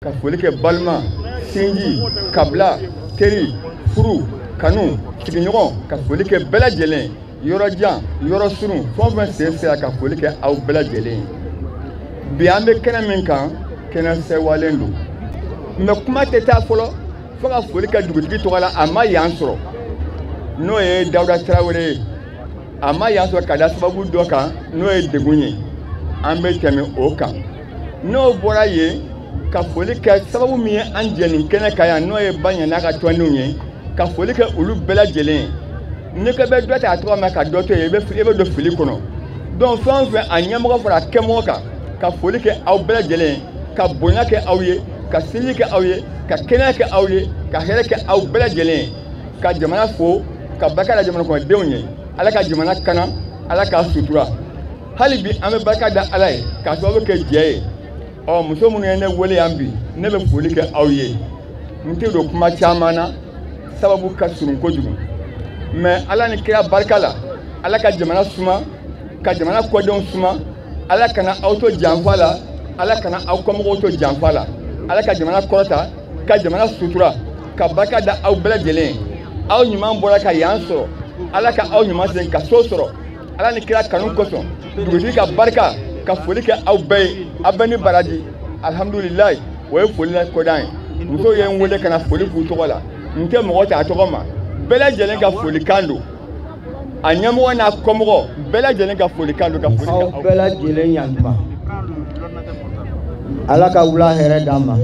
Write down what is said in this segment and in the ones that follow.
ka foli kɛ balima sinji kabila teri furu kanu sigiɲɔgɔn ka foli kɛ bɛɛ lajɛlen yɔrɔ jan yɔrɔ surun fɛn fɛn sen sera ka foli kɛ aw bɛɛ lajɛlen bi an bɛ kɛnɛ min kan kɛnɛ sɛwalen don mais kuma tɛ taa fɔlɔ fo ka foli kɛ dugutigi tɔgɔ la a ma yan sɔrɔ n'o ye Dawuda Tarawele ye a ma yan sɔrɔ ka da sababu dɔ kan n'o ye degun ye an bɛ tɛmɛ o kan n'o bɔra yen ka foli kɛ sababu min ye an jɛ nin kɛnɛ kan yan n'o ye Baɲɛ n'a ka tɔndenw ye ka foli kɛ olu bɛɛ lajɛlen ne ko bɛ dɔ ta a tɔgɔ ma ka dɔ to yen i bɛ don fili kɔnɔ donc fɛn o fɛn a ɲɛmɔgɔ fara kɛmɔgɔ kan ka foli kɛ aw bɛɛ lajɛlen ka bonya kɛ aw ye ka sinji kɛ aw ye ka kɛnɛya kɛ aw ye ka hɛrɛ kɛ aw bɛɛ lajɛlen ka jamana fo ka barika da jamana kɔnɔdenw ye Ala ka jamana kana Ala ka sutura hali bi an bɛ barika da Ala ye ka sababu kɛ jɛ ye muso minnu ye ne wele yan bi ne bɛ foli kɛ aw ye n tɛ don kuma caman na sababu ka surun kojugu mais Ala ni kira barika la Ala ka jamana suma ka jamana kɔdenw suma Ala kana aw to janfa la Ala kana aw kɔmɔgɔw to janfa la Ala ka jamana kɔrɔta ka jamana sutura ka barika da aw bɛɛ lajɛlen aw ɲuman bɔra ka yan sɔrɔ Ala ka aw ɲuman sen ka so sɔrɔ Ala ni kira kanu kosɔn dugutigi ka barika ka foli kɛ aw bɛɛ ye aw bɛɛ ni baraji alhamdulilayi o ye foli la kɔdan ye musow ye n wele ka na foli k'u tɔgɔ la n tɛ mɔgɔ ta a tɔgɔ ma bɛɛ lajɛlen ka folikan don a ɲɛmɔgɔ n'a kɔmɔgɔ bɛɛ lajɛlen ka folikan don ka foli kɛ aw bɛɛ lajɛlen yantuma Ala ka wula hɛrɛ d'an ma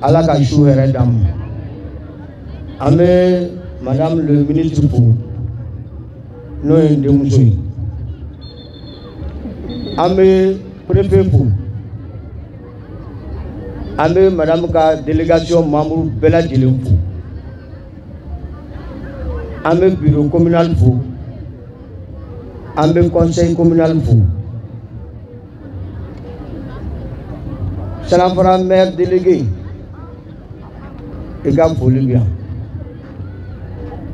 Ala ka su hɛrɛ d'an ma an bɛ madame le ministre fo n'o ye n denmuso ye an bɛ préfet fo an bɛ madame ka délégation membre bɛɛ lajɛlen fo an bɛ bureau communal fo an bɛ conseil communal fo Sanafara maire délégué i ka foli bi yan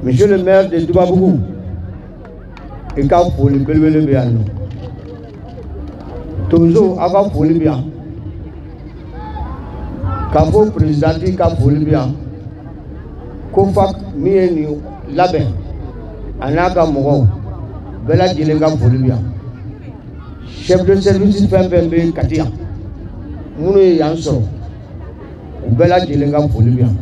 monsieur le maire de Dubabugu i ka foli belebele bi yan nɔ tonso aw ka foli bi yan k'a fɔ présidente ka foli bi yan ko fa min ye nin labɛn a n'a ka mɔgɔw bɛɛ lajɛlen ka foli bi yan chef de service fɛn fɛn bɛ Kati yan minnu ye yan sɔrɔ u bɛɛ lajɛlen ka foli bi yan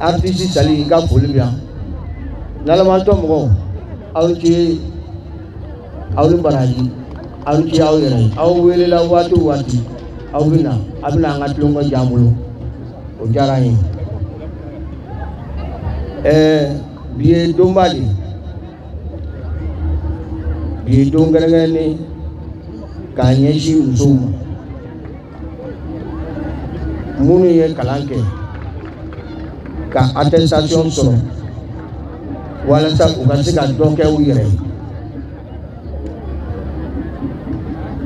artiste Sali i ka foli bi yan n'alamatɔ mɔgɔw aw ni ce aw ni baraji aw ni ce aw yɛrɛ ye aw welela waati o waati aw bɛ na a bɛ na an ka tulonkɛ diya an bolo o diyara an ye bi ye donba de bi ye don kɛrɛnkɛrɛnnen k'a ɲɛsin musow ma minnu ye kalan kɛ ka attestation sɔrɔ walasa u ka se ka dɔ kɛ u yɛrɛ ye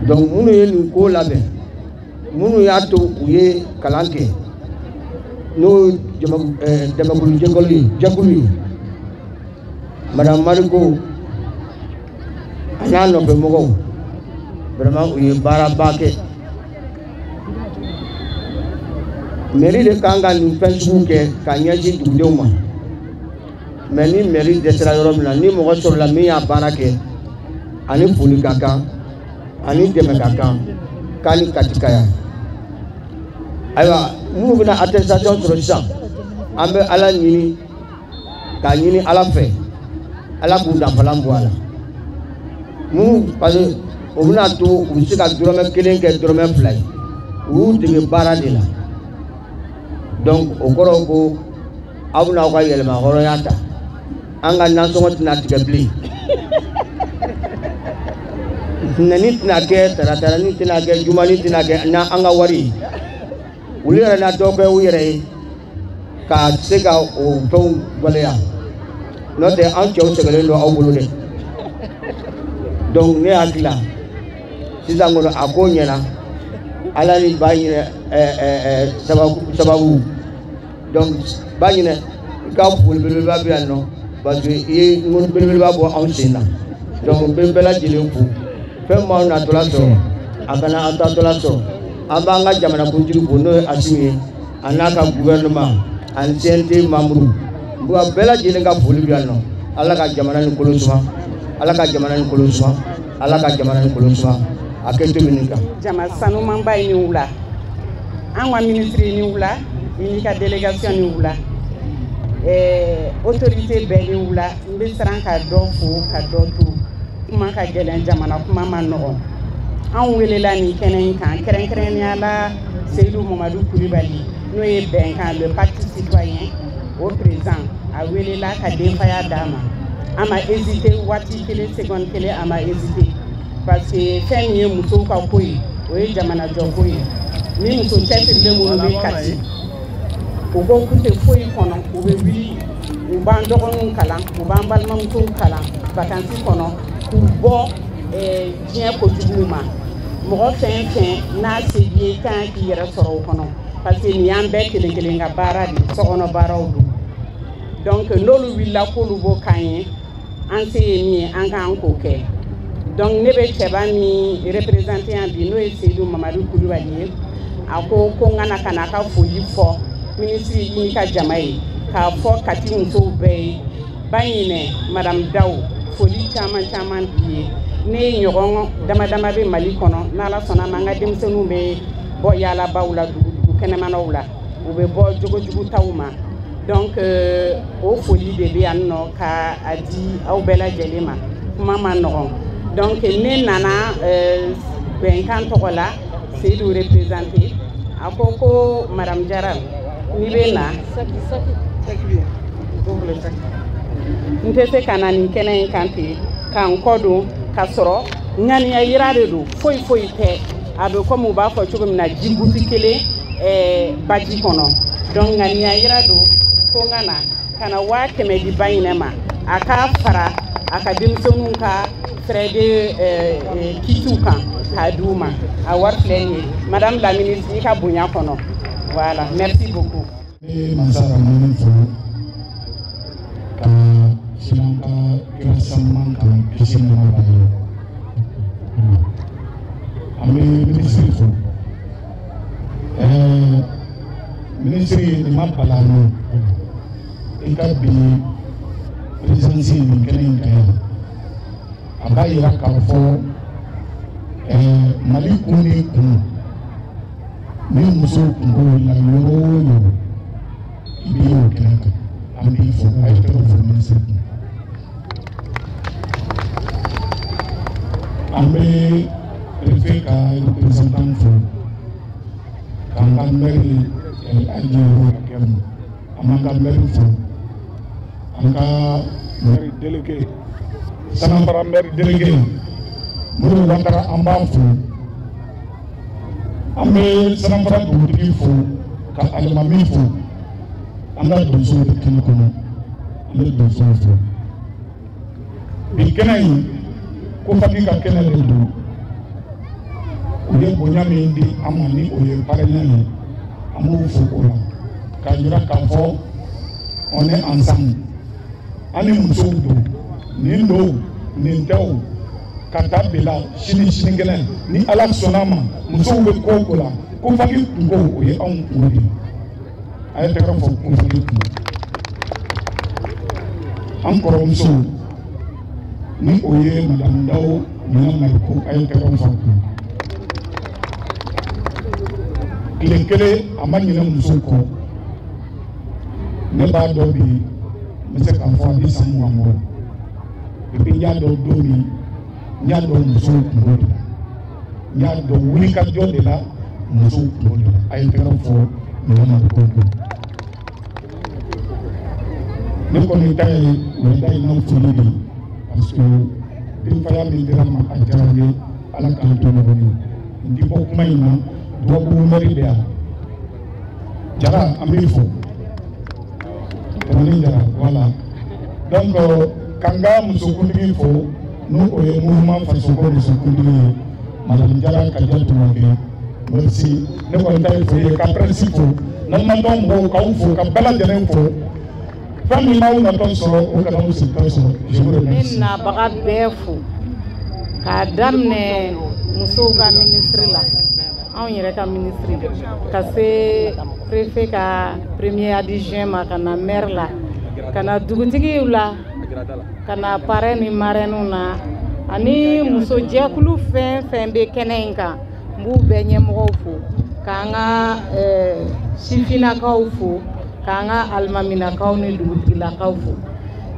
donc minnu ye nin ko labɛn minnu y'a to u ye kalan kɛ n'o dɛmɛkulu jɛkulu ye madame Mariko a n'a nɔfɛmɔgɔw vraiment u ye baaraba kɛ mairie de kan ka nin fɛn sugu kɛ ka ɲɛsin dugudenw ma mais ni mairie dɛsɛra yɔrɔ min na ni mɔgɔ sɔrɔla min y'a baara kɛ ani foli ka kan ani dɛmɛ ka kan k'a ni Kati ka yan ayiwa minnu bɛna attestation sɔrɔ sisan an bɛ Ala ɲini k'a ɲini Ala fɛ Ala k'u danfalan bɔ a la minnu parce que o bɛna to u bɛ se ka dɔrɔmɛ kelen kɛ dɔrɔmɛ fila ye u y'u dege baara de la donc o kɔrɔ ko aw bɛna aw ka yɛlɛma hɔrɔnya ta an ka nasɔngɔ tɛna tigɛ bilen nɛni tɛna kɛ taratarani tɛna kɛ jumani tɛna kɛ n'an ka wari olu yɛrɛ na dɔ kɛ u yɛrɛ ye ka se ka o fɛnw waleya n'o tɛ an cɛw sɛgɛnnen don aw bolo dɛ donc ne hakili la sisan kɔnɔ a ko ɲɛna Ala ni ba ɲinɛ sababu donc ba ɲinɛ i ka foli belebeleba bɛ yan nɔ parce que i ye ŋɔni belebeleba bɔ anw sen na donc n bɛ bɛɛ lajɛlen fo fɛn m'aw natɔla sɔrɔ akana antatula so abanga jamana kunjuru bono asimi anaka gouvernement ancienneté membre buga bela jelenga foli biano ala ka jamana ni kolosuma ala ka jamana ni kolosuma ala ka jamana ni kolosuma akento minika jama sanu mamba ni wula anwa ministre ni wula ni ka délégation ni wula autorité bɛ ni wula n bɛ siran ka dɔ fo ka dɔ to kuma ka gɛlɛn jamana kuma ma nɔgɔn an welela nin kɛnɛ in kan kɛrɛnkɛrɛnnenya la Seydou Mamadou Coulibaly n'o ye bɛnkan le parti citoyen au président a welela ka denfaya d'a ma a ma hésité waati kelen seconde kelen a ma hésité parce que fɛn min ye musow ka ko ye o ye jamana jɔ ko ye ni muso cɛsirilen minnu bɛ Kati u ko k'u tɛ foyi kɔnɔ u bɛ wuli u b'an dɔgɔninw kalan u b'an balimamusow kalan vacances kɔnɔ k'u bɔ diɲɛ kojuguw ma mɔgɔ fɛn fɛn n'a se b'i ye kan k'i yɛrɛ sɔrɔ o kɔnɔ parce que nin y'an bɛɛ kelen kelen ka baara de sokɔnɔ baaraw don donc n'olu wulila k'olu b'o k'an ye an se ye min ye an k'an k'o kɛ donc ne bɛ cɛba min représenté yan bi n'o ye Seydou Mamadou Coulibaly ye a ko n kana ka n'a ka foli fɔ ministre yi ka jama ye k'a fɔ Kati musow bɛɛ ye ba ɲinɛ madame Daw foli caman caman bi ye ne ye ɲɔgɔn dama dama bɛ Mali kɔnɔ n'Ala sɔnna ma an ka denmisɛnninw bɛ bɔ yaalabaw la dugu kɛnɛmanaw la u bɛ bɔ jogojugu taw ma donc o foli de bɛ yan nɔ ka a di aw bɛɛ lajɛlen ma kuma ma nɔgɔn donc ne nana bɛnkan tɔgɔ la Seydou représenté a ko ko madame Jara n'i bɛ na n tɛ se ka na nin kɛnɛ in kan ten k'an kɔ don ka sɔrɔ ŋaniya yira de don foyi foyi tɛ a bɛ komi u b'a fɔ cogo min na jibuti kelen baji kɔnɔ donc ŋaniya yira don ko n ka na ka na 500 di ba ɲinɛ ma a k'a fara a ka denmisɛnninw ka frais de kitiw kan k'a di u ma a wari filɛ nin ye madame la ministre i ka bonya kɔnɔ voilà merci beaucoup. ne masara mɔni fo ka siran ka kira sanuman kan kisi nɛma b'a ye an bɛ minisiri fo minisiri nin ma bala n'o i ka bi présidence nin kɛnɛ in kan yan a b'a yira k'a fɔ Mali kun ni kun ni musow kungo la yɔrɔ o yɔrɔ i bɛ y'o kɛnɛ kan an b'i fo a ye tɔgɔ fɔ minisiri kun an bɛ préfet ka représentant fo k'an ka maire adjoint ka kɛ mu an b'an ka maire fo an ka maire délégué Sanambara maire délégué Modibo Wantara an b'a fo an bɛ Sanambara dugutigi fo ka alimami fo an ka donsow bɛ kɛnɛ kɔnɔ an bɛ donsow fo bi kɛnɛ in ko Fati ka kɛnɛ de don u ye bonya min di an ma ni o ye parrainage ye an b'u fo o la k'a jira k'a fɔ on est ensemble an ni musow don nin don nin tɛ o ka taa bila sini sinikɛnɛ ni Ala sɔnna ma musow bɛ ko o ko la ko Fati kungo o ye anw kungo de ye a ye tɛgɛ fɔ ko Fati kungo an kɔrɔmusow ni o ye madame Daw ɲinan Maliko a ye tɛgɛ fɔ kungo tile kelen a ma ɲinɛ musow kɔ ne b'a dɔn bi n bɛ se k'a fɔ a bɛ san 20 bɔ et puis n y'a dɔn don min n y'a dɔn musow kungo de la n y'a dɔn wulikajɔ de la musow kungo de la a ye tɛgɛ fɔ ɲinan Maliko kun ne kɔni ta ye o ye dayirimɛ foli de ye parce que denfaya min dira n ma a diyara n ye Ala k'an to ɲɔgɔn ye n ti bɔ kuma in na dɔgɔkun mɛri bɛ yan Jara an b'i fo tɛmɛnen Jara voilà donc k'an ka musokuntigi fo n'o o ye mouvement fasoko musokuntigi ye madame Jara Kadiatou Maké merci ne kɔni ta ye foli ye ka presse fo n'aw ma dɔn mɔgɔw k'aw fo ka bɛɛ lajɛlen fo fɛn min b'aw natɔ sɔrɔ o kana aw sigitɔ sɔrɔ je vous remercie. Ne nabaga bɛɛ fo k'a daminɛ musow ka ministre la anw yɛrɛ ka ministre ka se préfet ka premier adjoint ma ka na maire la ka na dugutigiw la ka na parrain ni marraine na ani muso jɛkulu fɛn fɛn bɛ kɛnɛ in kan n b'u bɛɛ ɲɛmɔgɔw fo k'an ka sifinakaw fo k'an ka alimaminakaw ni dugutigilakaw fo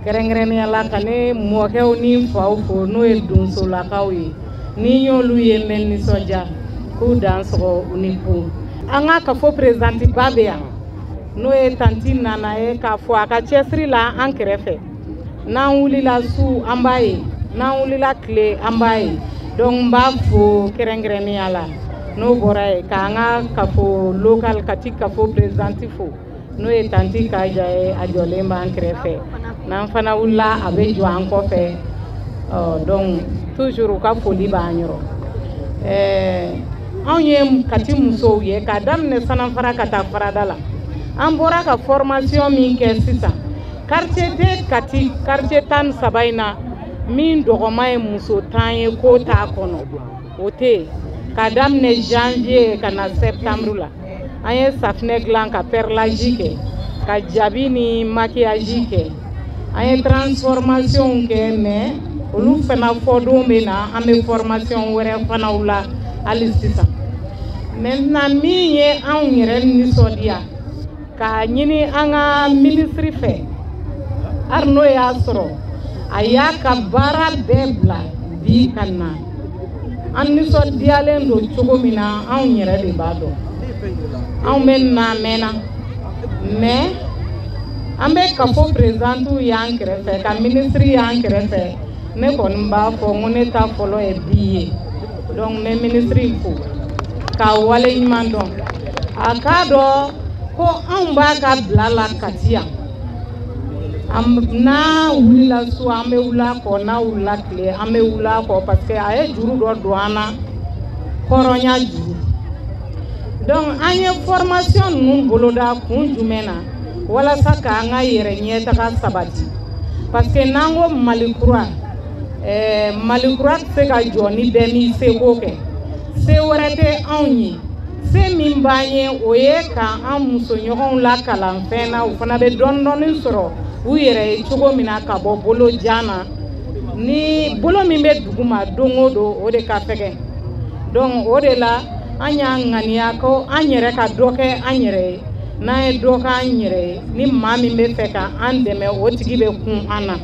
kɛrɛnkɛrɛnnenya la ka ne mɔkɛw ni faw fo n'o ye donsolakaw ye ni y'olu ye n bɛ nisɔndiya k'u dan sɔgɔ u ni ko an ka kafo présidente ba bɛ yan n'o ye tanti Nana ye k'a fɔ a ka cɛsiri la an kɛrɛfɛ n'an wulila su an b'a ye n'an wulila tile an b'a ye donc n b'a fo kɛrɛnkɛrɛnnenya la n'o bɔra ye k'an ka kafo local kati kafo présidente fo n'o ye tanti Kaja ye a jɔlen b'an kɛrɛfɛ n'an fana wulila a bɛ jɔ an kɔfɛ donc toujours u ka foli b'an yɔrɔ anw ye kati musow ye k'a daminɛ Sanafara ka taa Farada la an bɔra ka formation min kɛ sisan quartier tɛ kati quartier 13 in na min dɔgɔma ye muso 10 ye ko t'a kɔnɔ o tɛ yen k'a daminɛ janvier ka na septembre la an ye safinɛ dilan ka perlage kɛ ka jabi ni maquillage kɛ an ye transformation kɛ mais olu fana fɔ don bɛ na an bɛ formation wɛrɛ fanaw la hali sisan maintenant min ye anw yɛrɛ nisɔndiya k'a ɲini an ka ministre fɛ hali n'o y'a sɔrɔ a y'a ka baara bɛɛ bila bi ka na an nisɔndiyalen don cogo min na anw yɛrɛ de b'a dɔn anw bɛ na mɛnna mais an bɛ kafo présidentu y'an kɛrɛfɛ ka ministre y'an kɛrɛfɛ ne kɔni b'a fɔ n ko ne ta fɔlɔ ye bi ye donc n bɛ ministre fo k'a wale ɲuman dɔn a k'a dɔn ko anw b'a ka bila la Kati yan n'a wulila su an bɛ wuli a kɔ n'a wulila tile an bɛ wuli a kɔ parce que a ye juru dɔ don an na hɔrɔnya juru donc an ye formation ninnu boloda kun jumɛn na walasa k'an ka yɛrɛ ɲɛtaga sabati parce que n'an ko Mali kura Mali kura tɛ se ka jɔ ni bɛɛ n'i seko kɛ se wɛrɛ tɛ anw ye se min b'an ye o ye k'an musoɲɔgɔnw lakalan fɛn na u fana bɛ dɔɔni dɔɔni sɔrɔ u yɛrɛ ye cogo min na ka bɔ bolo jan na ni bolo min bɛ duguma don o don o de ka fɛgɛn donc o de la an y'an ŋaniya ko an yɛrɛ ka dɔ kɛ an yɛrɛ ye n'an ye dɔ kɛ an yɛrɛ ye ni maa min bɛ fɛ ka an dɛmɛ o tigi bɛ kun an na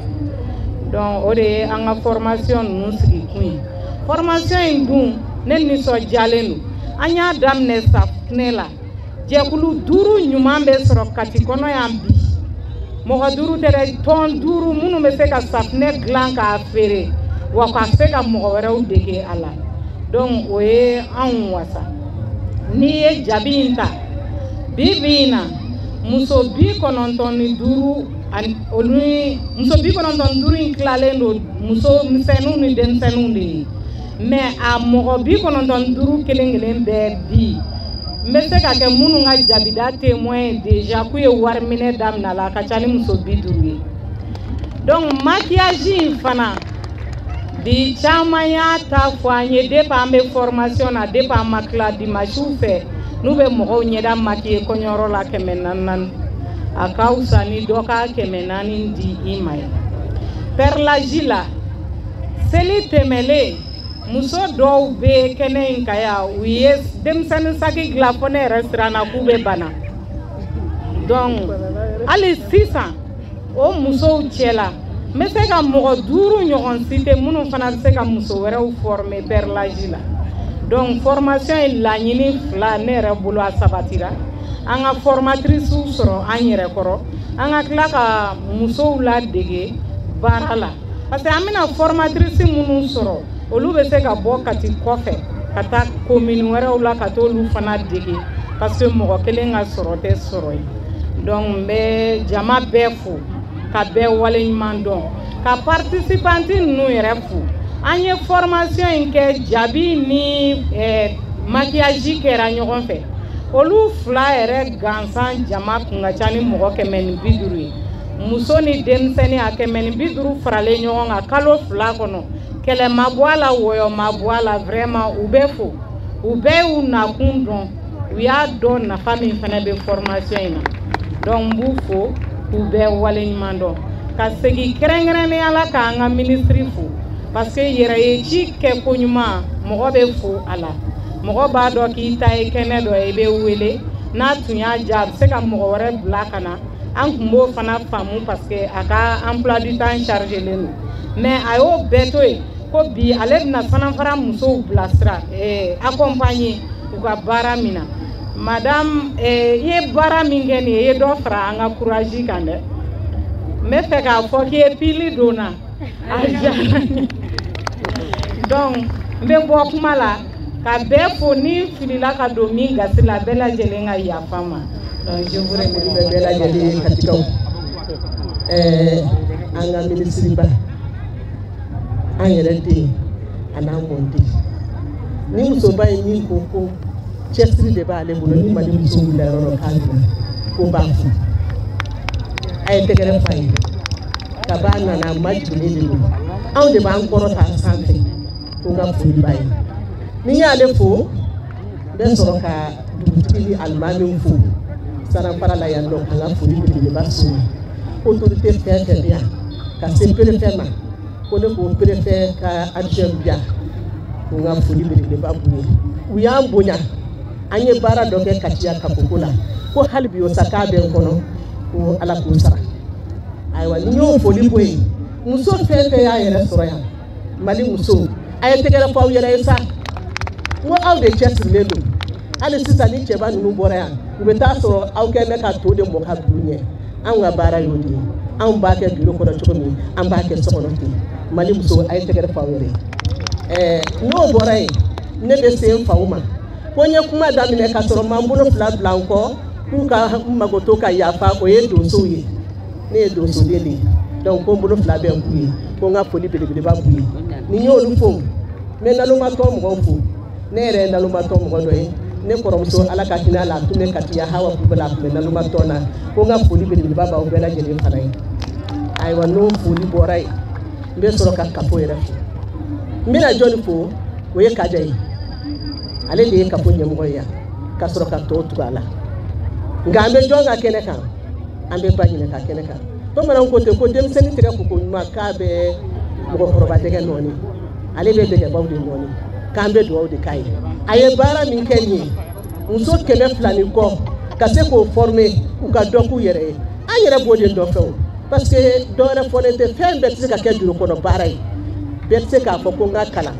donc o de ye an ka formation ninnu sigi kun ye formation in dun ne nisɔndiyalen don an y'a daminɛ safunɛ la jɛkulu 5 ɲuman bɛ sɔrɔ Kati kɔnɔ yan bi mɔgɔ 5 tɛ dɛ tɔn 5 minnu bɛ se ka safunɛ dilan k'a feere wa ka se ka mɔgɔ wɛrɛw dege a la donc o ye anw wasa n'i ye jabi in ta bi in na muso 95 muso 95 in tilalen don muso misɛnninw ni denmisɛnninw de ye mais a mɔgɔ 95 kelen-kelen bɛɛ bi n bɛ se ka kɛ minnu ka jabida témoin déjà k'u ye wari minɛ daminɛ la a ka ca ni muso 50 ye donc maquillage in fana bi caman y'a ta fɔ an ye depuis an bɛ formation na depuis an ma tila dimanche fɛ n'u bɛ mɔgɔw ɲɛda maquiller kɔɲɔyɔrɔ la 400 a ka fisa ni dɔ ka 400 di i ma ye perlage la seli tɛmɛlen muso dɔw bɛ kɛnɛ in kan yan u ye denmisɛnnin saki dilan fɔ ne yɛrɛ siranna k'u bɛ bana donc hali sisan o musow cɛla n bɛ se ka mɔgɔ 5 ɲɔgɔn cité minnu fana bɛ se ka muso wɛrɛw former perlage la donc formation in laɲini 2 ne yɛrɛ bolo a sabatira an ka formatrice sɔrɔ an yɛrɛ kɔrɔ an ka tila ka musow ladege baara la parce que an bɛna formatrice minnu sɔrɔ olu bɛ se ka bɔ Kati kɔfɛ ka taa commune wɛrɛw la ka t'olu fana dege parce que mɔgɔ kelen ka sɔrɔ tɛ sɔrɔ ye donc n bɛ jama bɛɛ fo ka bɛɛ wale ɲuman dɔn ka participante ninnu yɛrɛ fo an ye formation in kɛ jabi ni maquillage kɛra ɲɔgɔn fɛ olu 2 yɛrɛ gansan jama kun ka ca ni mɔgɔ 150 ye muso ni denmisɛnnin a 150 faralen ɲɔgɔn kan kalo 2 kɔnɔ kɛlɛ ma bɔ a la wɔyɔ ma bɔ a la vraiment u bɛ fo u bɛɛ y'u nakun dɔn u y'a dɔn nafa min fana bɛ formation in na donc n b'u fo k'u bɛɛ waleɲuman dɔn ka segin kɛrɛnkɛrɛnnenya la k'an ka ministre fo parce que yɛrɛ ye ci kɛ ko ɲuman mɔgɔ bɛ fo a la mɔgɔ b'a dɔn k'i ta ye kɛnɛ dɔ ye i bɛ wele n'a tun y'a diya a bɛ se ka mɔgɔ wɛrɛ bila ka na an tun b'o fana faamu parce que a ka emploi du temps chargé len don mais a y'o bɛɛ to yen ko bi ale bɛna fana fara musow bilasira accompagner u ka baara min na madame i ye baara min kɛ nin ye i ye dɔ fara an ka courage kan dɛ n bɛ fɛ k'a fɔ k'i ye pili donna a diyara n ye donc n bɛ bɔ kuma la ka bɛɛ fo ni filila ka don min gasi la bɛɛ lajɛlen ka yafa n ma donc je vous remercie bɛɛ lajɛlen katikaw an ka ministre ba an yɛrɛ den a n'a mɔden ni musoba ye min ko ko cɛsiri de b'ale bolo ni mali muso wulila yɔrɔ dɔ k'a dilan ko b'a fo a ye tɛgɛrɛ fa ye ka b'a nana a ma jiginnen de don anw de b'an kɔrɔ ta sanfɛ ko n ka foli b'a ye ni y'ale fo n bɛ sɔrɔ ka dugutigi ni alimamiw fo Saranfara la yan nɔ an ka foli belebeleba s'u ma autorité fɛn fɛn bɛ yan ka se préfet ma ko ne ko préfet ka adjoint bi yan ko n ka foli belebeleba b'u ye u y'an bonya an ye baara dɔ kɛ Katiya Kapoko la ko hali bi o sa k'a bɛ n kɔnɔ ko Ala k'o sara ayiwa ni y'o foli bɔ yen muso fɛn fɛn y'a yɛrɛ sɔrɔ yan Mali muso a ye tɛgɛrɛ fɔ aw yɛrɛ ye sa n ko aw de cɛsirilen don hali sisan ni cɛba ninnu bɔra yan u bɛ taa sɔrɔ aw kɛ bɛ ka to de mɔ ka bila ɲɛ anw ka baara y'o de ye anw b'a kɛ bureau kɔnɔ cogo min an b'a kɛ so kɔnɔ ten Mali muso a ye tɛgɛrɛ fɔ aw yɛrɛ ye n'o bɔra yen ne bɛ se n faw ma ko n ye kuma daminɛ ka sɔrɔ m'an bolo fila bila n kɔ k'u ka n mago to ka yafa o ye donsow ye ne ye donsoden de ye donc ko n bolo fila bɛ k'u ye ko n ka foli belebeleba b'u ye ni n y'olu fo n bɛ nalomatɔ mɔgɔw fo ne yɛrɛ ye nalomatɔ mɔgɔ dɔ ye ne kɔrɔmuso Ala ka hinɛ a la a tun bɛ Katiya Hawa Kulibali a tun bɛ nalomatɔ na ko n ka foli belebeleba b'aw bɛɛ lajɛlen fana ye ayiwa n'o foli bɔra yen n bɛ sɔrɔ ka kafo yɛrɛ fo n bɛna jɔnni fo o ye Kaja ye ale de ye kafo ɲɛmɔgɔ ye yan ka sɔrɔ ka tɔw tugu a la nka an bɛ jɔn ka kɛnɛ kan an bɛ ba ɲinɛ ka kɛnɛ kan bamananw ko ten ko denmisɛnnin tɛgɛ koko ɲuman k'a bɛ mɔgɔkɔrɔba tɛgɛ nɔɔni ale bɛ dɛgɛbaw de nɔɔni k'an bɛ dugawu de k'a ye a ye baara min kɛ nin ye muso 200 ni kɔ ka se k'o former u ka dɔ k'u yɛrɛ ye an yɛrɛ b'o de nɔfɛ o parce que dɔwɛrɛ fɔlen tɛ fɛn bɛɛ tɛ se ka kɛ juru kɔnɔ baara ye bɛɛ tɛ se k'a fɔ ko n ka kalan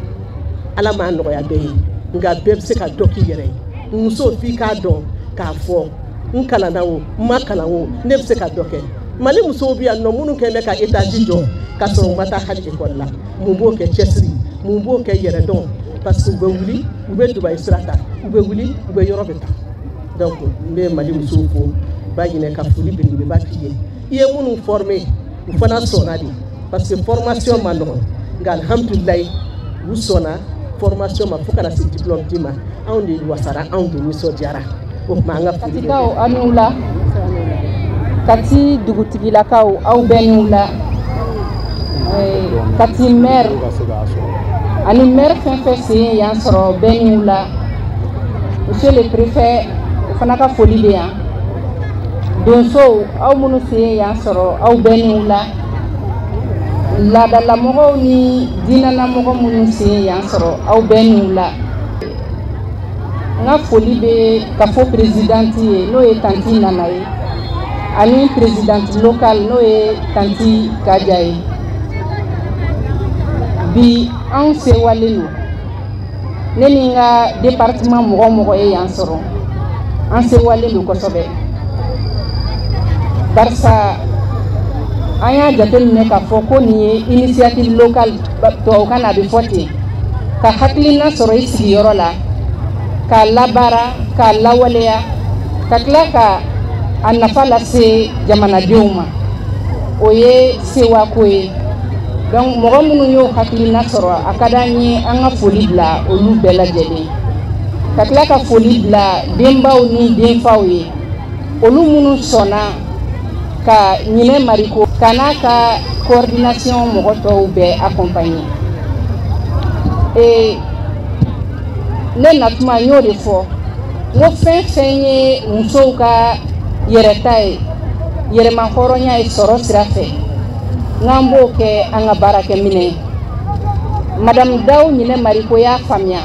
Ala m'a nɔgɔya bɛɛ ye nka bɛɛ bɛ se ka dɔ k'i yɛrɛ ye muso f'i k'a dɔn k'a fɔ n kalanna o n ma kalan o ne bɛ se ka dɔ kɛ Mali musow bɛ yan nɔ minnu kɛn bɛ ka étage jɔ ka sɔrɔ u ma taa hali école la mun b'o kɛ cɛsiri mun b'o kɛ yɛrɛdɔn parce que u bɛ wuli u bɛ Dubaï sira ta u bɛ wuli u bɛ yɔrɔ bɛ ta donc n bɛ Mali musow fo b'a ɲinɛ ka foli belebeleba k'i ye i ye minnu former u fana sɔnna de parce que formation ma nɔgɔn nka alhamdulilayi u sɔnna formation ma fo kana se diplôme di ma anw de wasara anw de nisɔndiyara o tuma an ka foli bɛ Katikaw aw n'u la Kati dugutigilakaw aw bɛɛ n'u la Kati maire ani maire fɛn fɛn sen yan sɔrɔ bɛɛ n'u la monsieur le préfet o fana ka foli bɛ yan donsow aw minnu sen yan sɔrɔ aw bɛɛ n'u la laadalamɔgɔw ni diinɛlamɔgɔ minnu sen yan sɔrɔ aw bɛɛ n'u la n ka foli bɛ ka fɔ présidente ye n'o ye tanti Nana ye ani présidente locale n'o ye tanti Kaja ye bi anw sewalen don ne ni n ka département mɔgɔ mɔgɔ ye yan sɔrɔ an sewalen don kosɛbɛ barisa an y'a jateminɛ k'a fɔ ko nin ye initiative locale tubabukan na a bɛ fɔ ten ka hakilina sɔrɔ i sigiyɔrɔ la k'a labaara k'a lawaleya ka tila ka a nafa lase jamanadenw ma o ye sewako ye donc mɔgɔ minnu y'o hakilina sɔrɔ a ka d'an ye an ka foli bila olu bɛɛ lajɛlen ka tila ka foli bila denbaw ni denfaw ye olu minnu sɔnna ka ɲinɛ mariko ka n'a ka coordination mɔgɔ tɔw bɛɛ accompagner et ne natuma y'o de fɔ n ko fɛn fɛn ye musow ka yɛrɛta ye yɛrɛma hɔrɔnya ye sɔrɔ sira fɛ n'an b'o kɛ an ka baarakɛminɛ ye madame Dawu Ɲinɛ Mariko y'a faamuya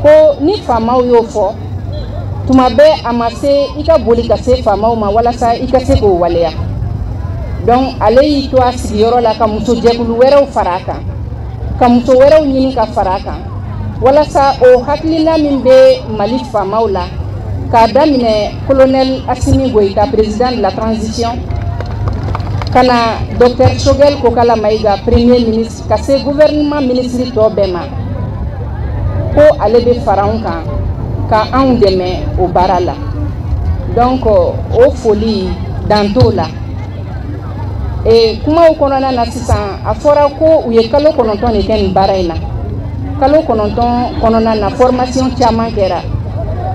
ko ni faamaw y'o fɔ tuma bɛɛ a ma se i ka boli ka se faamaw ma walasa i ka se k'o waleya donc ale y'i to a sigiyɔrɔ la ka muso jɛkulu wɛrɛw fara a kan ka muso wɛrɛw ɲini ka fara a kan walasa o hakilina min bɛ Mali faamaw la k'a daminɛ colonel Assimi Goïta président de la transition kana docteur Choguel Kokala Maïga premier ministre ka se gouvernement ministre tɔ bɛɛ ma ko ale bɛ fara anw kan ka anw dɛmɛ o baara la donc o foli dan t'o la et kumaw kɔnɔna na sisan a fɔra ko u ye kalo 9 de kɛ nin baara in na kalo 9 kɔnɔna na formation caman kɛra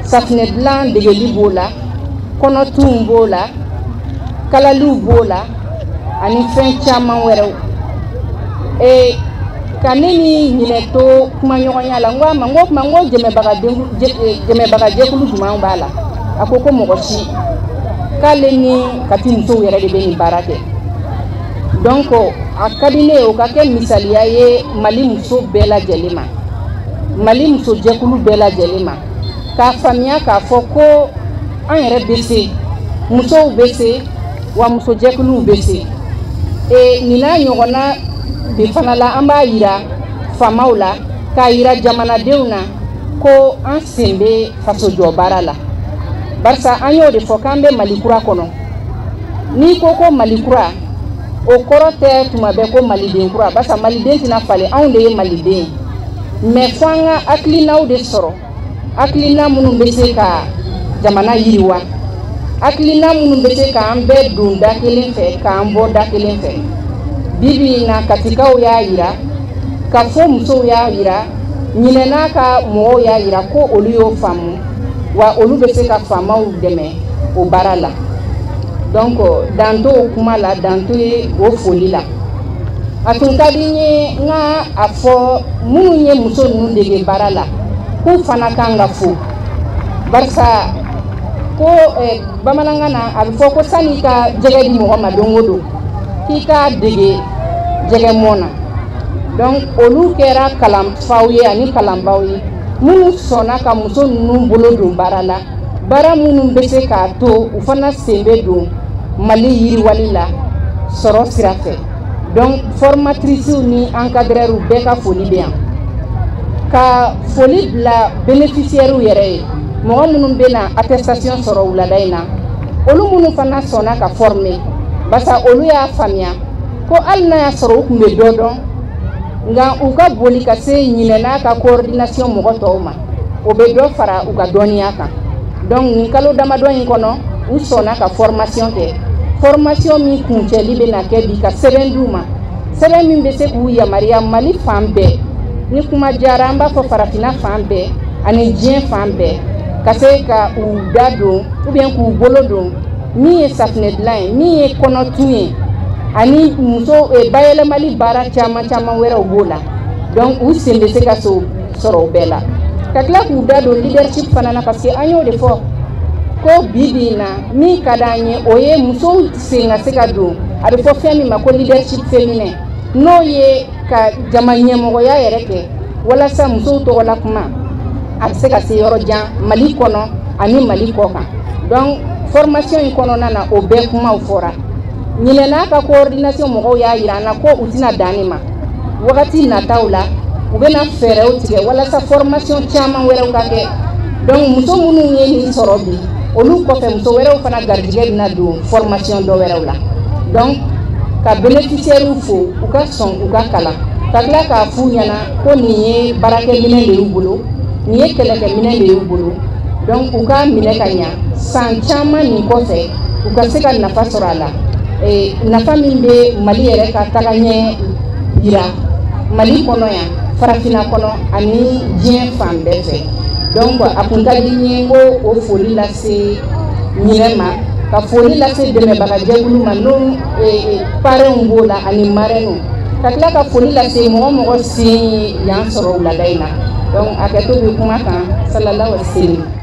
safinɛ dilan degeli b'o la kɔnɔtunw b'o la kalaliw b'o la ani fɛn caman wɛrɛw et ka ne ni Ɲinɛ to kuma ɲɔgɔnya la n ko a ma n ko dɛmɛbaga jɛkulu jumɛn b'a la a ko mɔgɔ si k'ale ni Kati musow yɛrɛ de bɛ nin baara kɛ donc a ka di ne ye o ka kɛ misaliya ye Mali muso bɛɛ lajɛlen ma Mali muso jɛkulu bɛɛ lajɛlen ma k'a faamuya k'a fɔ ko an yɛrɛ bɛ se musow bɛ se wa muso jɛkuluw bɛ se et nin n'a ɲɔgɔnna de fana la an b'a yira faamaw la k'a yira jamanadenw na ko an sen bɛ faso jɔ baara la barisa an y'o de fɔ k'an bɛ Mali kura kɔnɔ n'i ko Mali kura o kɔrɔ tɛ tuma bɛɛ ko maliden kura barisa maliden tɛna falen anw de ye maliden mais fo an ka hakilinaw de sɔrɔ hakilina minnu bɛ se ka jamana yiriwa hakilina minnu bɛ se k'an bɛɛ don da kelen fɛ k'an bɔ da kelen fɛ bibi na Katikaw y'a yira ka fɔ musow y'a yira Ɲinɛ n'a ka mɔgɔw y'a yira ko olu y'o faamu wa olu bɛ se ka faamaw dɛmɛ o baara la donc dan t'o kuma la dan t'o ye o foli la a tun ka di n ye n ka a fɔ minnu ye muso ninnu dege baara la k'u fana kan ka fo barisa ko bamanankan na a bɛ fɔ ko sani ka jɛgɛ di mɔgɔ ma don o don k'i k'a dege jɛgɛ mɔn na donc olu kɛra kalanfaw ye ani kalanbaw ye minnu sɔnna ka muso ninnu bolo don baara la baara minnu bɛ se k'a to u fana sen bɛ don Mali yiriwali la sɔrɔ sira fɛ donc formatrices ni encadreurs bɛɛ ka foli bɛ yan ka foli bila bénéficiaires yɛrɛ ye mɔgɔ minnu bɛ na attestation sɔrɔ wulada in na olu minnu fana sɔnna ka former barisa olu y'a faamuya ko hali n'a y'a sɔrɔ u tun bɛ dɔ dɔn nka u ka boli ka se Ɲinɛ n'a ka coordination mɔgɔ tɔw ma o bɛ dɔ fara u ka dɔnniya kan donc nin kalo damadɔ in kɔnɔ u sɔnna ka formation kɛ formation min kuncɛli bɛ na kɛ bi ka sɛbɛn d'u ma sɛbɛn min bɛ se k'u yamaruya Mali fan bɛɛ ni kuma diyara an b'a fɔ farafinna fan bɛɛ ani diɲɛ fan bɛɛ ka se ka u da don ou bien k'u bolo don min ye safinɛ dilan ye min ye kɔnɔtun ye ani muso bayɛlɛmali baara caman wɛrɛw b'o la donc u sen bɛ se ka sɔrɔ o bɛɛ la ka tila k'u da don leadership fana na parce que an y'o de fɔ ko bi na min ka d'an ye o ye musow sen ka se ka don a bɛ fɔ fɛn min ma ko leadership féminin n'o ye ka jama ɲɛmɔgɔya yɛrɛ kɛ walasa musow tɔgɔla kuma a bɛ se ka se yɔrɔ jan Mali kɔnɔ ani Mali kɔ kan donc formation in kɔnɔna na o bɛɛ kumaw fɔra Ɲinɛ n'a ka coordination mɔgɔw y'a yira an na ko u tɛna dan ne ma wagati nataw la u bɛna fɛɛrɛw tigɛ walasa formation caman wɛrɛw ka kɛ donc muso minnu ye nin sɔrɔ bi olu kɔfɛ muso wɛrɛw fana garijɛgɛ bɛna don formation dɔ wɛrɛw la donc ka bénéficiaires fo u ka sɔn u ka kalan ka tila k'a f'u ɲɛna ko nin ye baarakɛminɛ de y'u bolo nin ye kɛlɛkɛminɛ de y'u bolo donc u ka minɛ ka ɲa san caman nin kɔfɛ u ka se ka nafa sɔrɔ a la nafa min bɛ Mali yɛrɛ ka tagaɲɛ yira Mali kɔnɔ yan farafinna kɔnɔ ani diɲɛ fan bɛɛ fɛ donc a kun ka di n ye n ko o foli lase Ɲinɛ ma ka foli lase dɛmɛbaga jɛkulu ma n'o parrainw b'o la ani marraines ka tila ka foli lase mɔgɔ mɔgɔ sen y'an sɔrɔ wulada in na donc a kɛ to bɛ kuma kan salalahu alaihi wa sallam